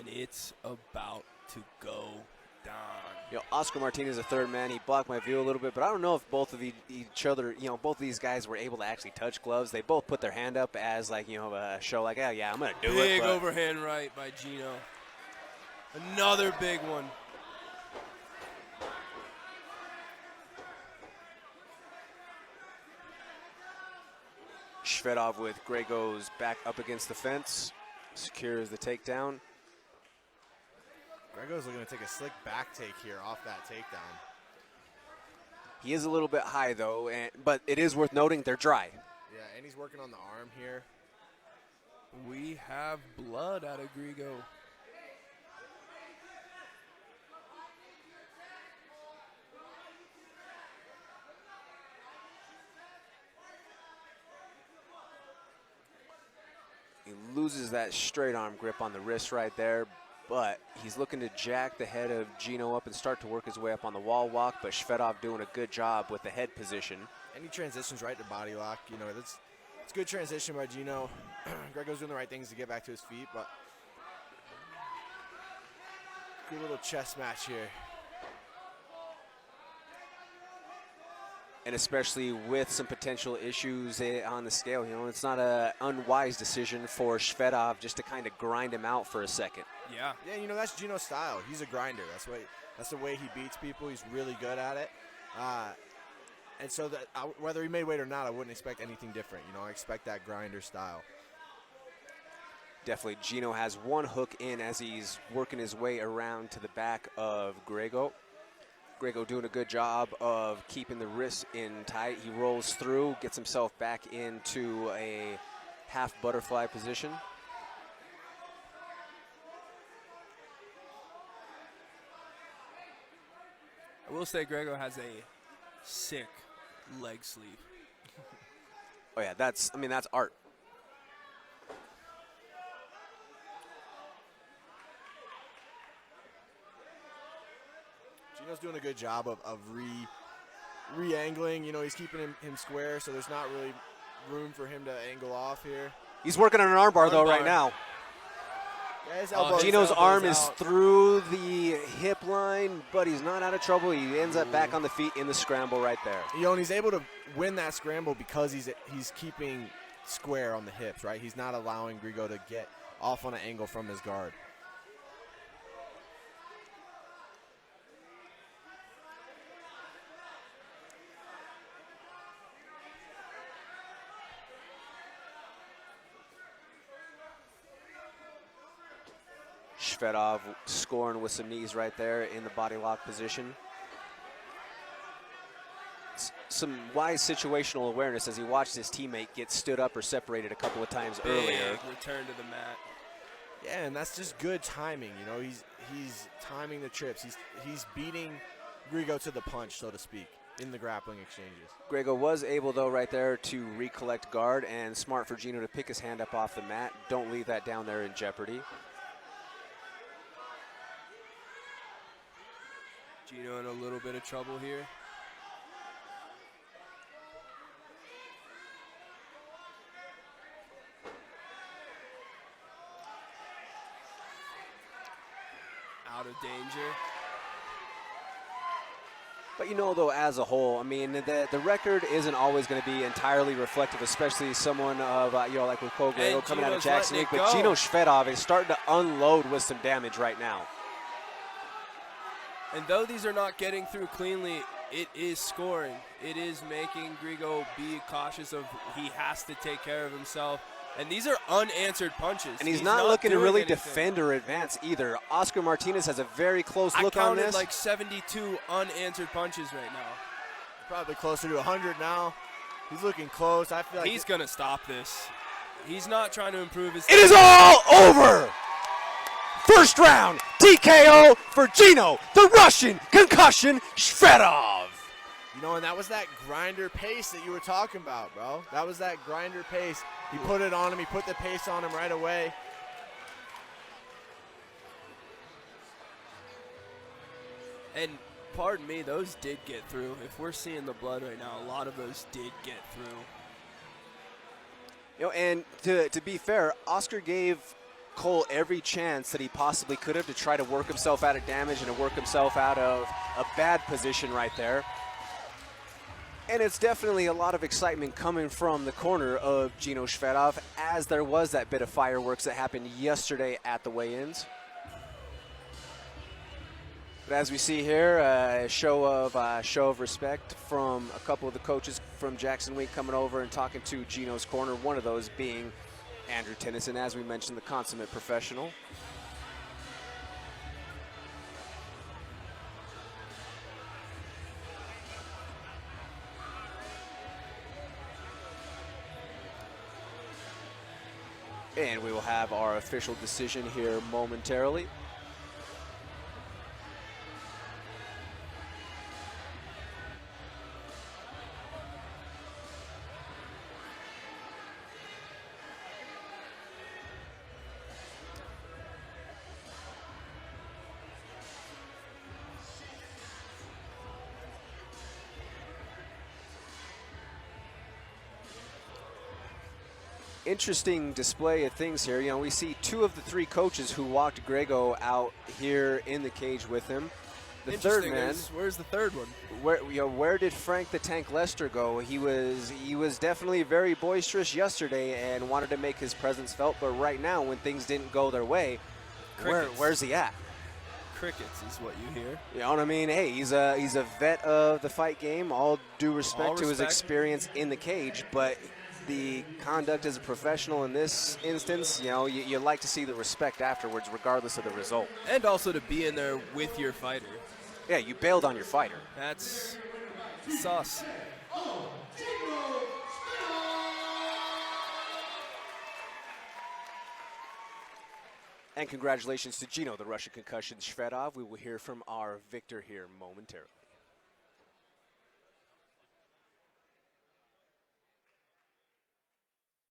and it's about to go down. You know, Oscar Martinez, a third man, he blocked my view a little bit, but I don't know if both of each other, you know, both of these guys were able to actually touch gloves. They both put their hand up as, like, you know, a show like, oh, yeah, I'm going to do it. Big overhand right by GENO. Another big one. SHVEDOV with GRIEGO's back up against the fence, secures the takedown. GRIEGO's looking to take a slick back take here off that takedown. He is a little bit high, though, but it is worth noting they're dry. Yeah, and he's working on the arm here. We have blood out of GRIEGO. He loses that straight arm grip on the wrist right there, but he's looking to jack the head of GENO up and start to work his way up on the wall walk, but SHVEDOV doing a good job with the head position. And he transitions right to body lock. You know, it's good transition by GENO. GRIEGO's doing the right things to get back to his feet, but good little chest match here. And especially with some potential issues on the scale, you know, it's not an unwise decision for SHVEDOV just to kind of grind him out for a second. Yeah. Yeah, you know, that's GENO's style. He's a grinder. That's the way he beats people. He's really good at it. And so that whether he made weight or not, I wouldn't expect anything different. You know, I expect that grinder style. Definitely, GENO has one hook in as he's working his way around to the back of GRIEGO. GRIEGO doing a good job of keeping the wrists in tight. He rolls through, gets himself back into a half butterfly position. I will say GRIEGO has a sick leg sleeve. Oh yeah, that's art. GENO's doing a good job of re-angling. You know, he's keeping him square, so there's not really room for him to angle off here. He's working on an armbar though right now. Yeah, GENO's arm is through the hip line, but he's not out of trouble. He ends up back on the feet in the scramble right there. You know, and he's able to win that scramble because he's keeping square on the hips, right? He's not allowing GRIEGO to get off on an angle from his guard. SHVEDOV scoring with some knees right there in the body lock position. Some wise situational awareness as he watched his teammate get stood up or separated a couple of times earlier. Return to the mat. Yeah, and that's just good timing. You know, he's timing the trips. He's beating GRIEGO to the punch, so to speak, in the grappling exchanges. GRIEGO was able, though, right there to recollect guard, and smart for GENO to pick his hand up off the mat. Don't leave that down there in jeopardy. GENO in a little bit of trouble here. Out of danger. But you know, though, as a whole, I mean, the record isn't always going to be entirely reflective, especially someone of, you know, like with Cole GRIEGO coming out of Jackson League. But GENO SHVEDOV is starting to unload with some damage right now. And though these are not getting through cleanly, it is scoring. It is making GRIEGO be cautious of he has to take care of himself. And these are unanswered punches. And he's not looking to really defend or advance either. Oscar Martinez has a very close look on this. I counted like 72 unanswered punches right now. Probably closer to 100 now. He's looking close. I feel like he's going to stop this. He's not trying to improve his... It is all over! First round, TKO for GENO, the Russian concussion SHVEDOV. You know, and that was that grinder pace that you were talking about, bro. That was that grinder pace. He put it on him. He put the pace on him right away. And pardon me, those did get through. If we're seeing the blood right now, a lot of those did get through. You know, and to be fair, Oscar gave Cole every chance that he possibly could have to try to work himself out of damage and to work himself out of a bad position right there. And it's definitely a lot of excitement coming from the corner of GENO SHVEDOV, as there was that bit of fireworks that happened yesterday at the weigh-ins. But as we see here, a show of respect from a couple of the coaches from Jackson Wink coming over and talking to GENO's corner, one of those being Andrew Tennyson, as we mentioned, the consummate professional. And we will have our official decision here momentarily. Interesting display of things here. You know, we see two of the three coaches who walked GRIEGO out here in the cage with him. The third man. Where's the third one? Where did Frank the Tank Lester go? He was definitely very boisterous yesterday and wanted to make his presence felt. But right now, when things didn't go their way, where's he at? Crickets is what you hear. You know what I mean? Hey, he's a vet of the fight game. All due respect to his experience in the cage, but the conduct as a professional in this instance, you know, you like to see the respect afterwards, regardless of the result. And also to be in there with your fighter. Yeah, you bailed on your fighter. That's sus. And congratulations to GENO, the Russian concussion SHVEDOV. We will hear from our victor here momentarily.